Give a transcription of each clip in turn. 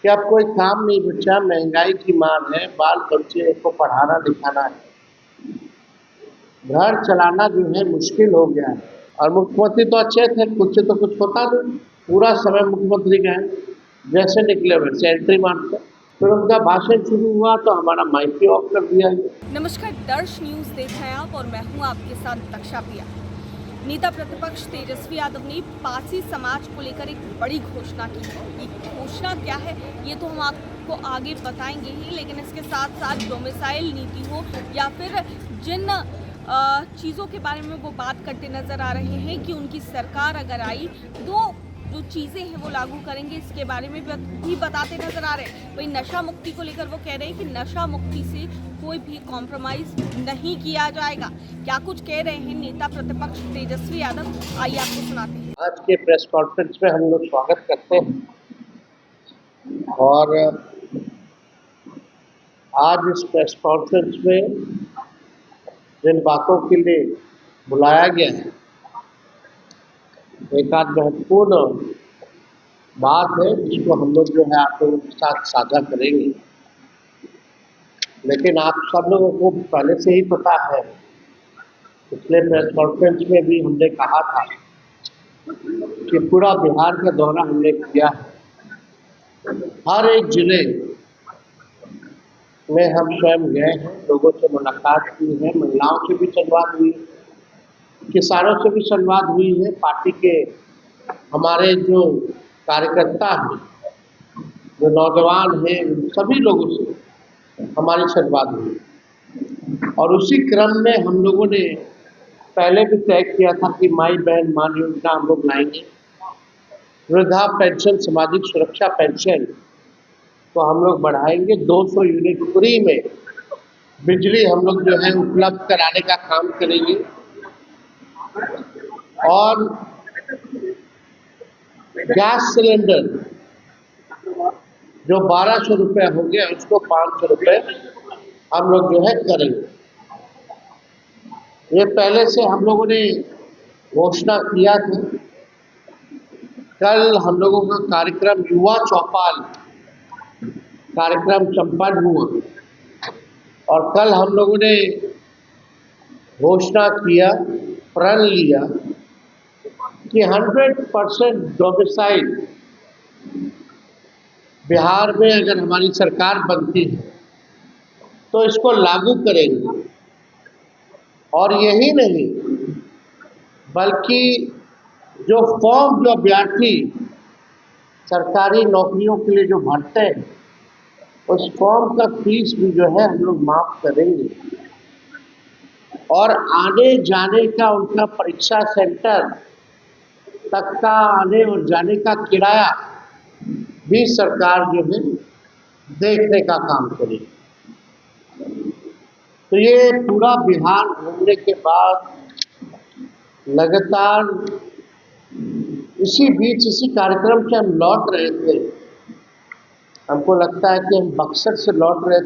कि अब कोई काम नहीं बचा, महंगाई की मार है, बाल बच्चे को पढ़ाना लिखाना है, घर चलाना जो है मुश्किल हो गया है। और मुख्यमंत्री तो अच्छे थे, खुद से तो कुछ होता नहीं, पूरा समय मुख्यमंत्री गए, जैसे निकले वैसे एंट्री मारते। फिर उनका भाषण शुरू हुआ तो हमारा माइक ही ऑफ कर दिया गया। नमस्कार, दर्श न्यूज देख रहे हैं आप और मैं हूं आपके साथ दक्षा प्रिया। नेता प्रतिपक्ष तेजस्वी यादव ने पारसी समाज को लेकर एक बड़ी घोषणा की है। ये घोषणा क्या है ये तो हम आपको आगे बताएंगे ही, लेकिन इसके साथ साथ डोमिसाइल नीति हो या फिर जिन चीज़ों के बारे में वो बात करते नजर आ रहे हैं कि उनकी सरकार अगर आई तो जो चीज़ें हैं वो लागू करेंगे, इसके बारे में भी बताते नजर आ रहे हैं। वही नशा मुक्ति को लेकर वो कह रहे हैं कि नशा मुक्ति से कोई भी कॉम्प्रोमाइज नहीं किया जाएगा। क्या कुछ कह रहे हैं नेता प्रतिपक्ष तेजस्वी यादव, आइए आपको सुनाते हैं। आज के प्रेस कॉन्फ्रेंस में हम लोग स्वागत करते हैं और आज इस प्रेस कॉन्फ्रेंस में जिन बातों के लिए बुलाया गया है, एक आध महत्वपूर्ण बात है जिसको हम लोग जो है आप लोगों के साथ साझा करेंगे। लेकिन आप सब लोगों को पहले से ही पता है, पिछले प्रेस कॉन्फ्रेंस में भी हमने कहा था कि पूरा बिहार का दौरा हमने किया है। हर एक जिले में हम स्वयं गए हैं, लोगों से मुलाकात की है, महिलाओं से भी संवाद हुई, किसानों से भी संवाद हुई है, पार्टी के हमारे जो कार्यकर्ता हैं, जो नौजवान हैं, सभी लोगों से हमारी संवाद हुई। और उसी क्रम में हम लोगों ने पहले भी तय किया था कि माई बहन मान योजना हम लोग लाएंगे, वृद्धा पेंशन, सामाजिक सुरक्षा पेंशन तो हम लोग बढ़ाएंगे, 200 यूनिट फ्री में बिजली हम लोग जो है उपलब्ध कराने का काम करेंगे और गैस सिलेंडर जो 1200 रुपये हो गया उसको 500 रुपये हम लोग जो है करेंगे। ये पहले से हम लोगों ने घोषणा किया था। कल हम लोगों का कार्यक्रम युवा चौपाल कार्यक्रम संपन्न हुआ और कल हम लोगों ने घोषणा किया, प्रण लिया कि 100% डोमिसाइल बिहार में अगर हमारी सरकार बनती है तो इसको लागू करेंगे। और यही नहीं बल्कि जो फॉर्म जो अभ्यर्थी सरकारी नौकरियों के लिए जो भरते हैं उस फॉर्म का फीस भी जो है हम लोग माफ करेंगे और आने जाने का उनका परीक्षा सेंटर तक का आने और जाने का किराया भी सरकार जो है देखने का काम करेगी। तो ये पूरा बिहार घूमने के बाद लगातार इसी बीच इसी कार्यक्रम से हम लौट रहे थे, हमको लगता है कि हम बक्सर से लौट रहे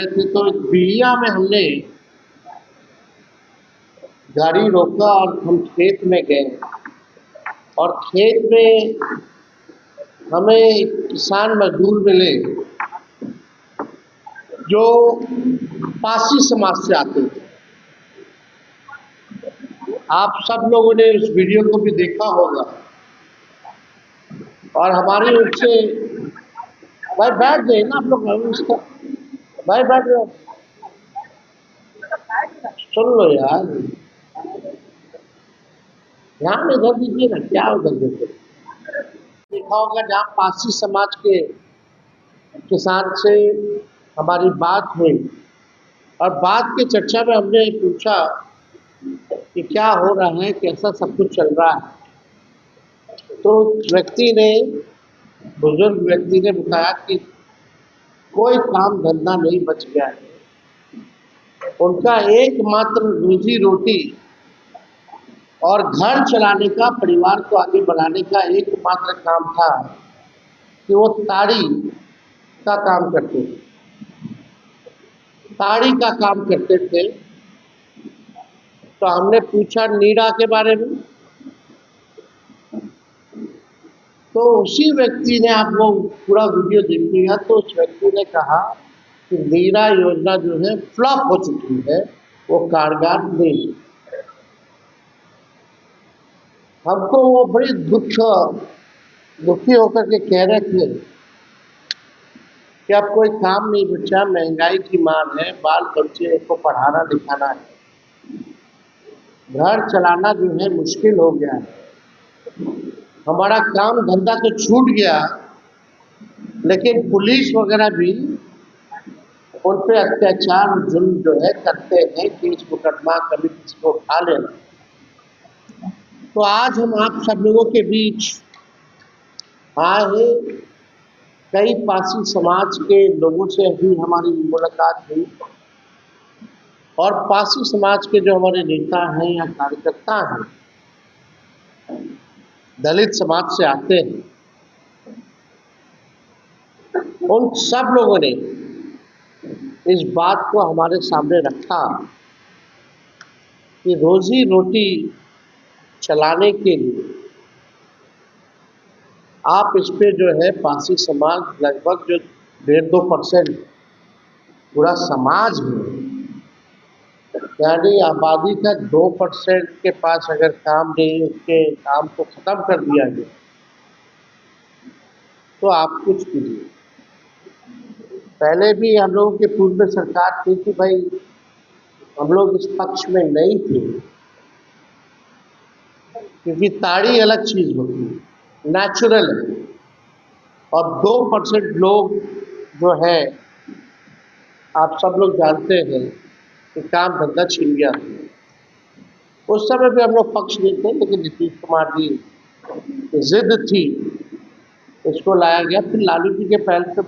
थे, तो बिहिया में हमने गाड़ी रोका और हम खेत में गए और खेत में हमें किसान मजदूर मिले जो पारसी समाज से आते थे। आप सब लोगों ने इस वीडियो को भी देखा होगा और हमारी उनसे भाई बैठ गए ना आप लोग, इसका भाई बैठ जाओ, सुन लो यार, ध्यान इधर दीजिए ना, क्या उधर देखो। देखा होगा जहाँ पारसी समाज के किसान से हमारी बात हुई और बात की चर्चा में हमने पूछा कि क्या हो रहा है, कैसा सब कुछ चल रहा है। तो बुजुर्ग व्यक्ति ने बताया कि कोई काम धंधा नहीं बच गया है, उनका एकमात्र रोजी रोटी और घर चलाने का, परिवार को आगे बढ़ाने का एकमात्र काम था कि वो ताड़ी का काम करते थे। तो हमने पूछा नीड़ा के बारे में, तो उसी व्यक्ति ने, आपको पूरा वीडियो देखिएगा, तो उस व्यक्ति ने कहा कि नीरा योजना जो है फ्लॉप हो चुकी है, वो कारगर नहीं। हमको वो बड़ी दुखी होकर के कह रहे थे कि अब कोई काम नहीं बचा, महंगाई की मार है, बाल बच्चे को पढ़ाना लिखाना है, घर चलाना जो है मुश्किल हो गया है, हमारा काम धंधा तो छूट गया, लेकिन पुलिस वगैरह भी उन पे अत्याचार और जुल्म जो है करते हैं, केस मुकदमा कभी किसी को उठा लेना। तो आज हम आप सब लोगों के बीच आए हैं। कई पासी समाज के लोगों से भी हमारी मुलाकात हुई, और पासी समाज के जो हमारे नेता हैं या कार्यकर्ता हैं, दलित समाज से आते हैं, उन सब लोगों ने इस बात को हमारे सामने रखा कि रोजी रोटी चलाने के लिए आप इस पे जो है पासी समाज लगभग जो 1.5-2% पूरा समाज है, यानी आबादी का 2% के पास अगर काम नहीं, उसके काम को खत्म कर दिया गया, तो आप कुछ कीजिए। पहले भी हम लोगों की पूर्व में सरकार थी कि भाई हम लोग इस पक्ष में नहीं थे, क्योंकि ताड़ी अलग चीज होती है, नेचुरल है, और 2% लोग जो है, आप सब लोग जानते हैं कि काम धंधा छिन गया। उस समय भी हम लोग पक्ष नहीं थे, लेकिन नीतीश कुमार जी जिद थी, इसको लाया गया। फिर लालू जी के पहले से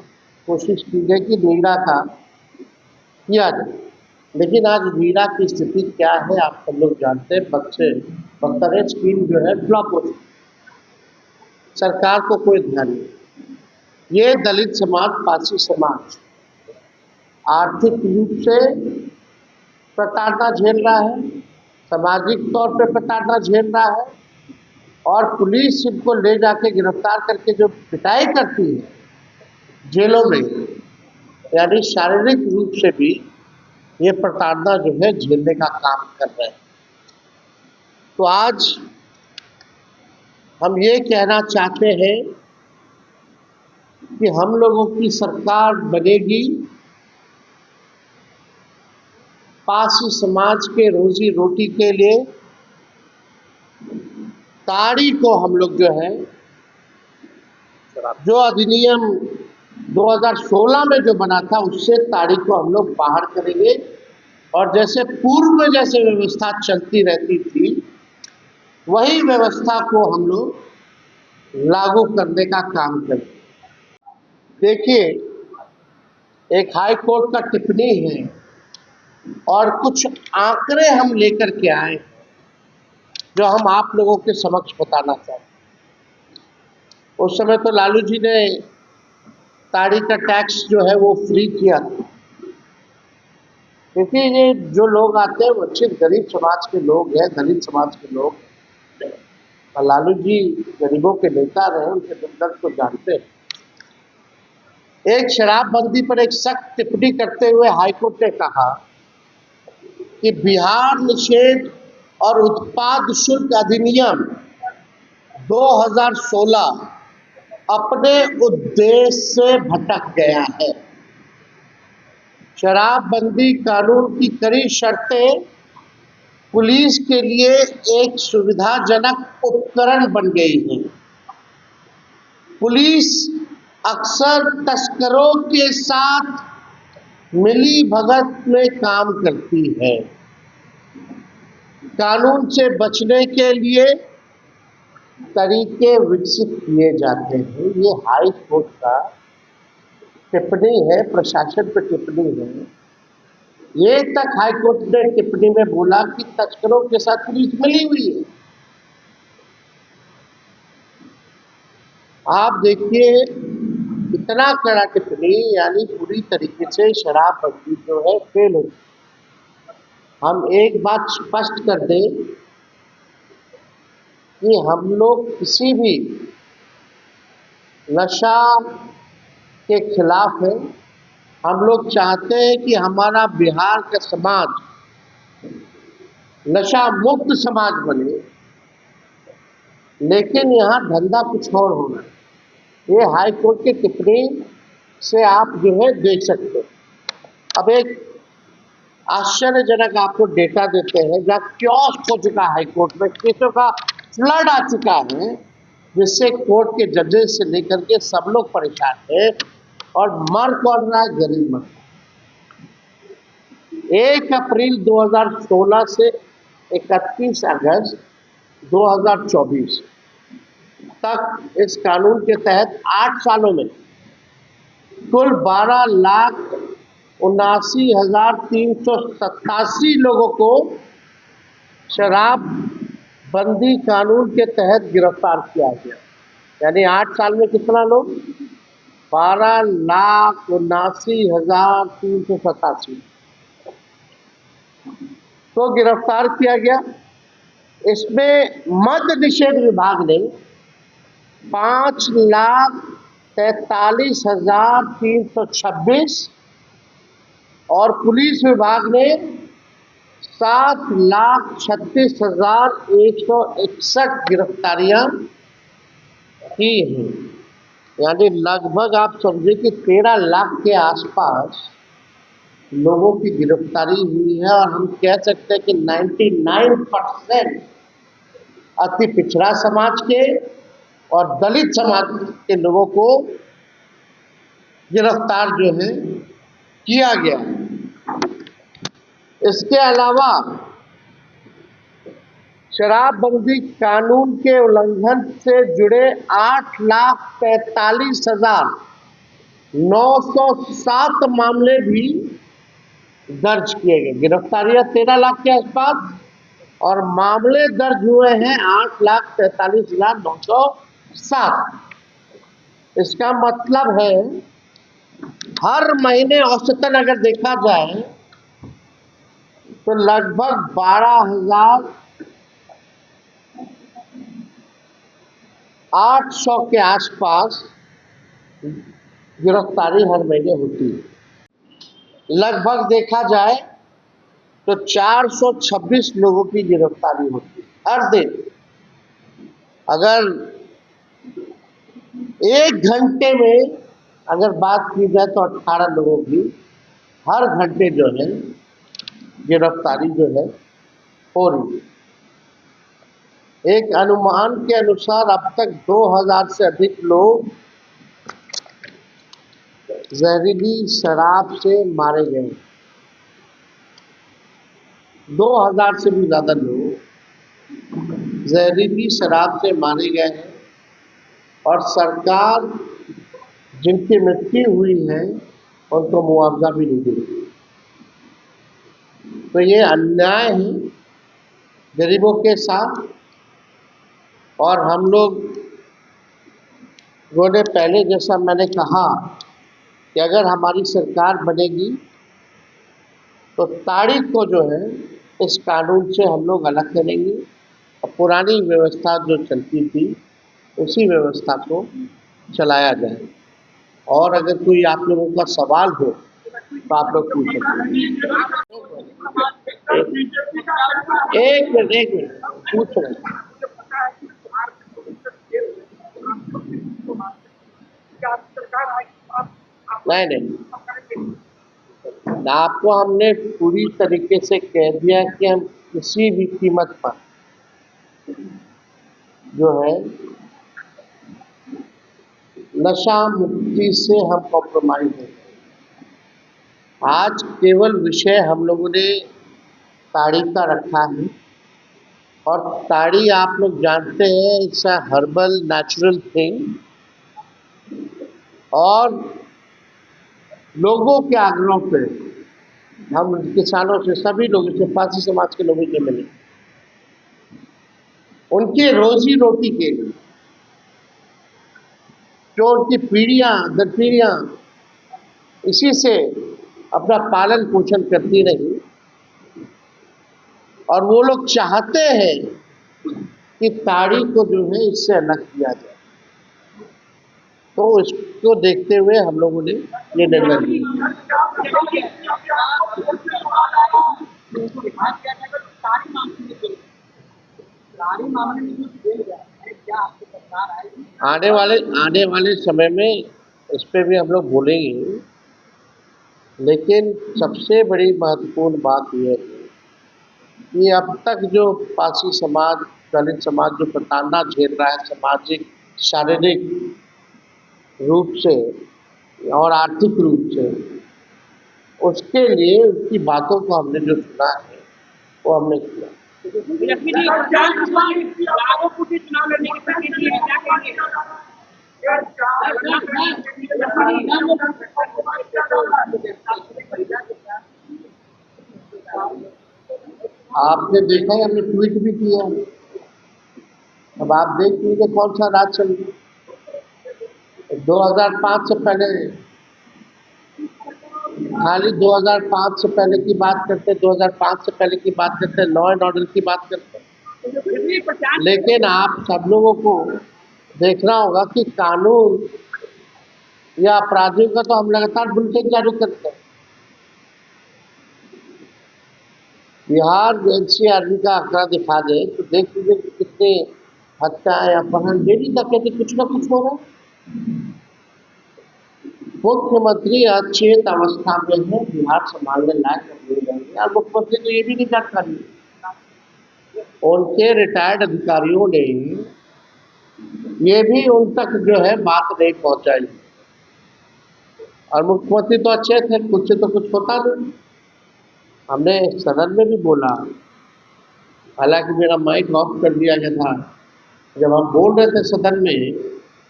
कोशिश की गई कि नीरा का किया जाए, लेकिन आज नीरा की स्थिति क्या है आप सब लोग जानते हैं। बख्तरे स्कीम जो है फ्लॉप हो चुकी, सरकार को कोई ध्यान नहीं। ये दलित समाज, पासी समाज आर्थिक रूप से प्रताड़ना झेल रहा है, सामाजिक तौर पे प्रताड़ना झेल रहा है, और पुलिस इनको ले जाके गिरफ्तार करके जो पिटाई करती है जेलों में, यानी शारीरिक रूप से भी ये प्रताड़ना जो है झेलने का काम कर रहे हैं। तो आज हम ये कहना चाहते हैं कि हम लोगों की सरकार बनेगी, पासी समाज के रोजी रोटी के लिए ताड़ी को हम लोग जो है, जो अधिनियम 2016 में जो बना था, उससे ताड़ी को हम लोग बाहर करेंगे, और जैसे पूर्व में जैसे व्यवस्था चलती रहती थी, वही व्यवस्था को हम लोग लागू करने का काम करेंगे। देखिए, एक हाई कोर्ट का टिप्पणी है और कुछ आंकड़े हम लेकर के आए जो हम आप लोगों के समक्ष बताना चाहते हैं। उस समय तो लालू जी ने ताड़ी का टैक्स जो है वो फ्री किया था, क्योंकि ये जो लोग आते हैं वो अच्छे गरीब समाज के लोग हैं, दलित समाज के लोग, और लालू जी गरीबों के नेता रहे, उनके दर्द को जानते हैं। एक शराबबंदी पर एक सख्त टिप्पणी करते हुए हाईकोर्ट ने कहा कि बिहार निषेध और उत्पाद शुल्क अधिनियम 2016 अपने उद्देश्य से भटक गया है। शराबबंदी कानून की कड़ी शर्तें पुलिस के लिए एक सुविधाजनक उपकरण बन गई है। पुलिस अक्सर तस्करों के साथ मिली भगत में काम करती है। कानून से बचने के लिए तरीके विकसित किए जाते हैं। ये हाई कोर्ट का टिप्पणी है, प्रशासन पर टिप्पणी है। ये तक हाई कोर्ट ने टिप्पणी में बोला कि तस्करों के साथ पुलिस मिली हुई है। आप देखिए, इतना कड़ा टिप्पणी, यानी पूरी तरीके से शराबबंदी जो है फेल हो। हम एक बात स्पष्ट कर दें कि हम लोग किसी भी नशा के खिलाफ है। हम लोग चाहते हैं कि हमारा बिहार का समाज नशा मुक्त समाज बने, लेकिन यहाँ धंधा कुछ और होना है। ये हाई कोर्ट के टिप्पणी से आप जो है देख सकते हैं। अब एक आश्चर्यजनक आपको डेटा देते हैं, जहाँ कियोस्क हो चुका हाई कोर्ट में, केसों का फ्लड आ चुका है, जिससे कोर्ट के जजेस से लेकर के सब लोग परेशान हैं और मर कौन रहा है? गरीब मर। 1 अप्रैल 2016 से 31 अगस्त 2024 तक इस कानून के तहत 8 सालों में कुल 12,79,387 लोगों को शराब बंदी कानून के तहत गिरफ्तार किया गया। यानी 8 साल में कितना लोग? 12,79,387 तो गिरफ्तार किया गया। इसमें मद्य निषेध विभाग ने 5,43,326 और पुलिस विभाग ने 7,36,161 गिरफ्तारियां की हैं। यानी लगभग आप समझे कि 13 लाख के आसपास लोगों की गिरफ्तारी हुई है। और हम कह सकते हैं कि 99% अति पिछड़ा समाज के और दलित समाज के लोगों को गिरफ्तार जो है किया गया। इसके अलावा शराबबंदी कानून के उल्लंघन से जुड़े 8,43,907 मामले भी दर्ज किए गए। गिरफ्तारियां 13 लाख के आसपास और मामले दर्ज हुए हैं 8,43,907। इसका मतलब है हर महीने औसतन अगर देखा जाए तो लगभग 12,800 के आसपास गिरफ्तारी हर महीने होती है। लगभग देखा जाए तो 426 लोगों की गिरफ्तारी होती है हर दिन। अगर 1 घंटे में अगर बात की जाए तो 18 लोगों की हर घंटे जो है गिरफ्तारी जो है हो रही है। एक अनुमान के अनुसार अब तक 2000 से अधिक लोग जहरीली शराब से मारे गए। 2000 से भी ज़्यादा लोग जहरीली शराब से मारे गए हैं और सरकार जिनकी मृत्यु हुई है उनको मुआवजा भी नहीं दे रही। तो ये अन्याय है गरीबों के साथ। और हम लोगों ने पहले, जैसा मैंने कहा, कि अगर हमारी सरकार बनेगी तो ताड़ी को जो है इस कानून से हम लोग अलग करेंगे और पुरानी व्यवस्था जो चलती थी उसी व्यवस्था को चलाया जाए। और अगर कोई आप लोगों का सवाल हो तो आप लोग पूछ सकते हैं। एक मिनट पूछ रहे हैं। नहीं, आपको हमने पूरी तरीके से कह दिया कि हम किसी भी कीमत पर जो है नशा मुक्ति से हम कॉम्प्रोमाइज हैं। आज केवल विषय हम लोगों ने ताड़ी का रखा है। और ताड़ी आप लोग जानते हैं it's a herbal natural thing. और लोगों के आग्रह पे हम किसानों से, सभी लोगों से, पासी समाज के लोगों से मिले, उनकी रोजी रोटी के लिए, जो उनकी पीढ़ियां दर पीढ़ियां इसी से अपना पालन पोषण करती रही। और वो लोग चाहते हैं कि ताड़ी को जो है इससे अलग किया जाए। तो इसको देखते हुए हम लोगों ने ये निर्णय लिया। आने वाले समय में इस पे भी हम लोग बोलेंगे, लेकिन सबसे बड़ी महत्वपूर्ण बात यह है कि अब तक जो पारसी समाज, दलित समाज जो प्रताड़ना झेल रहा है सामाजिक, शारीरिक रूप से और आर्थिक रूप से, उसके लिए उसकी बातों को हमने जो सुना है वो हमने किया। आपने देखा है, हमने ट्वीट भी किया। अब आप देख लीजिए कौन सा राज चल रहा है। 2005 से पहले, खाली 2005 से पहले की बात करते, 2005 से पहले की बात करते, लॉ एंड ऑर्डर की बात करते। लेकिन आप सब लोगों को देखना होगा कि कानून या अपराधियों का तो हम लगातार बुलेटिन जारी करते हैं। बिहार एनसीआरबी का आंकड़ा दिखा दे तो देख लीजिए कि कितने हत्याएं, अपहरण, डेली डकैती कुछ ना कुछ हो रहा है। मुख्यमंत्री अचेत अवस्था में है, बिहार संभालने लायक नहीं रहेंगे। और मुख्यमंत्री को ये भी नहीं जानकारी, उनके रिटायर्ड अधिकारियों ने ये भी उन तक जो है बात नहीं पहुंचाई। और मुख्यमंत्री तो अचेत है, कुछ से तो कुछ होता नहीं। हमने सदन में भी बोला, हालांकि मेरा माइक ऑफ कर दिया गया था। जब हम बोल रहे थे सदन में,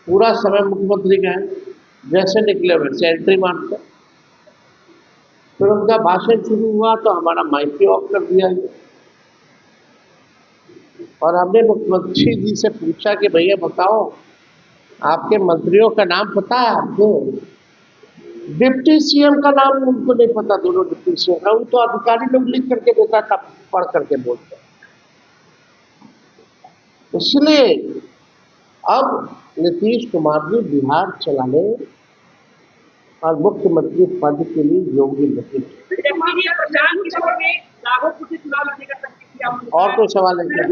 पूरा समय मुख्यमंत्री का है, जैसे निकले वैसे एंट्री मारते। फिर उनका भाषण शुरू हुआ तो हमारा माइक भी ऑफ कर दिया गया। और हमने मुख्यमंत्री जी से पूछा कि भैया बताओ, आपके मंत्रियों का नाम पता है आपको? डिप्टी सीएम का नाम उनको नहीं पता, दोनों डिप्टी सीएम का। वो तो अधिकारी लोग लिख करके देता था, पढ़ करके बोलते। इसलिए अब नीतीश कुमार जी बिहार चलाने और मुख्यमंत्री पद के लिए योग्य नहीं। और कोई सवाल है क्या?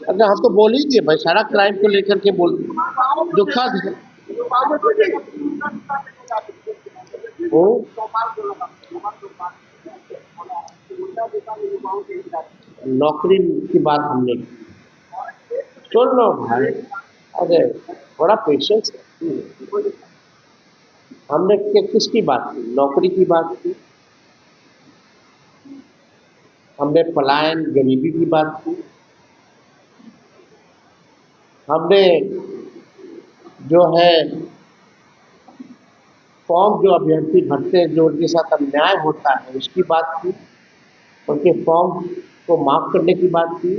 अच्छा, हम तो बोल ही दिए भाई, सारा क्राइम को लेकर के बोल दुखद है। नौकरी की बात हमने की। सुन लो भाई, अरे थोड़ा पेशेंस रखिए। हमने किसकी बात की? नौकरी की बात की, हमने पलायन, गरीबी की बात की, हमने जो है फॉर्म जो अभ्यर्थी भरते हैं, जो उनके साथ अन्याय होता है उसकी बात की, उनके फॉर्म को माफ करने की बात की,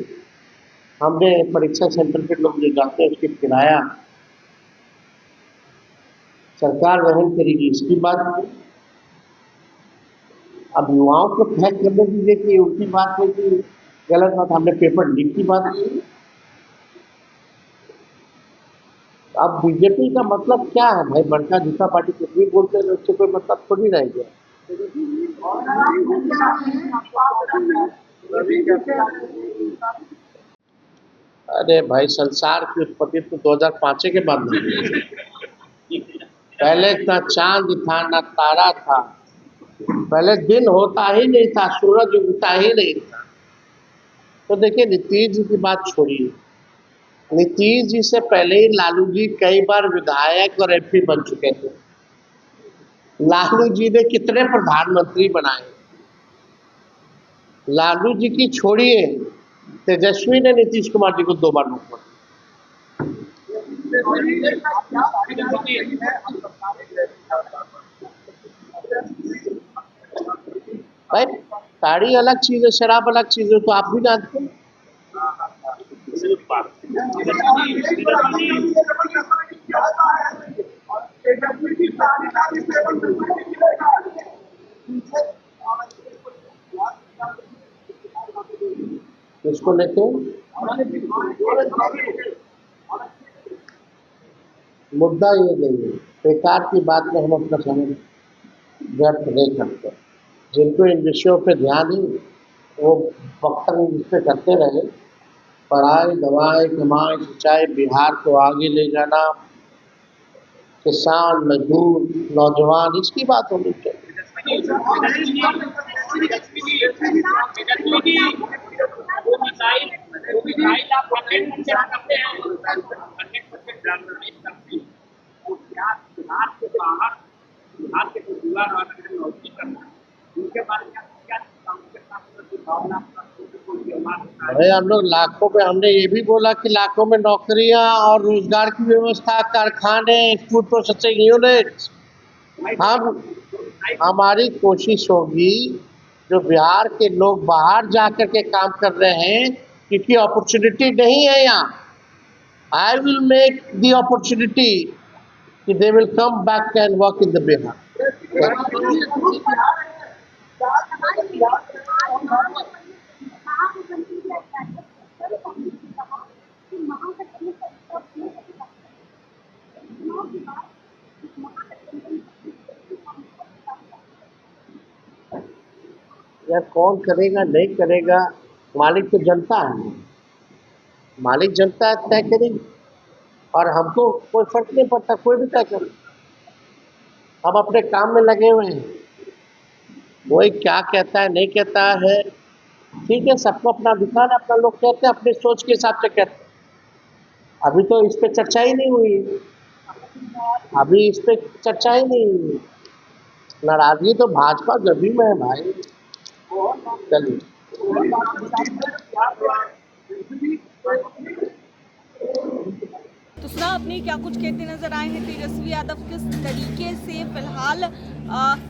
हमने परीक्षा सेंटर पे लोग जो जाते हैं उसकी किराया सरकार वहन करेगी इसकी बात की। अब युवाओं को फैक करने दीजिए कि उनकी बात है कि गलत बात। हमने पेपर लीक की बात की। अब बीजेपी का मतलब क्या है भाई? बड़का जनता पार्टी कुछ भी बोलते हैं, उससे कोई मतलब थोड़ी रह गया। अरे भाई, संसार की उत्पत्ति तो 2005 के बाद हुई। पहले ना चांद था ना तारा था, पहले दिन होता ही नहीं था, सूरज उगता ही नहीं था। तो देखिए, नीतीश जी की बात छोड़िए। नीतीश जी से पहले ही लालू जी कई बार विधायक और एमपी बन चुके थे। लालू जी ने कितने प्रधानमंत्री बनाए? लालू जी की छोड़िए, तेजस्वी ने नीतीश कुमार जी को 2 बार मुख्यमंत्री। भाई, ताड़ी अलग चीज है, शराब अलग चीज है, तो आप भी जानते हैं। किसको लेते हैं? मुद्दा ये नहीं है, बेकार की बात में हम अपना समय व्यर्थ नहीं करते। जिनको इन विषयों पे ध्यान है वो वक्तव्य इस पे करते रहे। पढ़ाई, दवाई, कमाई, सिंचाई, बिहार को आगे ले जाना, किसान, मजदूर, नौजवान, इसकी बात होनी चाहिए। अरे हम लोग लाखों में, हमने ये भी बोला कि लाखों में नौकरियां और रोजगार की व्यवस्था, कारखाने, फूड प्रोसेसिंग यूनिट। हम हमारी कोशिश होगी जो बिहार के लोग बाहर जा कर के काम कर रहे हैं, क्योंकि अपॉर्चुनिटी नहीं है यहाँ। I will make the opportunity कि they will come back and work in the Bihar. या कौन करेगा नहीं करेगा, मालिक तो जनता है, मालिक जनता तय करेगी और हमको कोई फर्क नहीं पड़ता, कोई भी तय करे। हम अपने काम में लगे हुए हैं, कोई क्या कहता है नहीं कहता है, ठीक है, सबको अपना अधिकार है, अपना लोग कहते हैं, अपनी सोच के हिसाब से कहते हैं। अभी तो इस पे चर्चा ही नहीं हुई, अभी इस पे चर्चा ही नहीं हुई। नाराजगी तो भाजपा जब में है भाई। चलिए, तो सुना आपने क्या कुछ कहते नजर आए हैं तेजस्वी यादव, किस तरीके से फिलहाल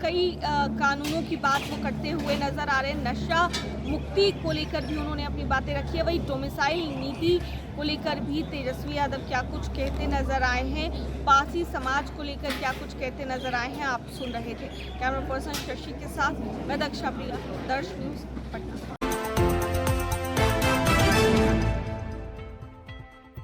कई कानूनों की बात वो करते हुए नजर आ रहे हैं। नशा मुक्ति को लेकर भी उन्होंने अपनी बातें रखी है, वही डोमिसाइल नीति को लेकर भी तेजस्वी यादव क्या कुछ कहते नजर आए हैं, पासी समाज को लेकर क्या कुछ कहते नजर आए हैं, आप सुन रहे थे। कैमरा पर्सन शशि के साथ मैं दक्षा प्रिया, दर्श न्यूज पटना।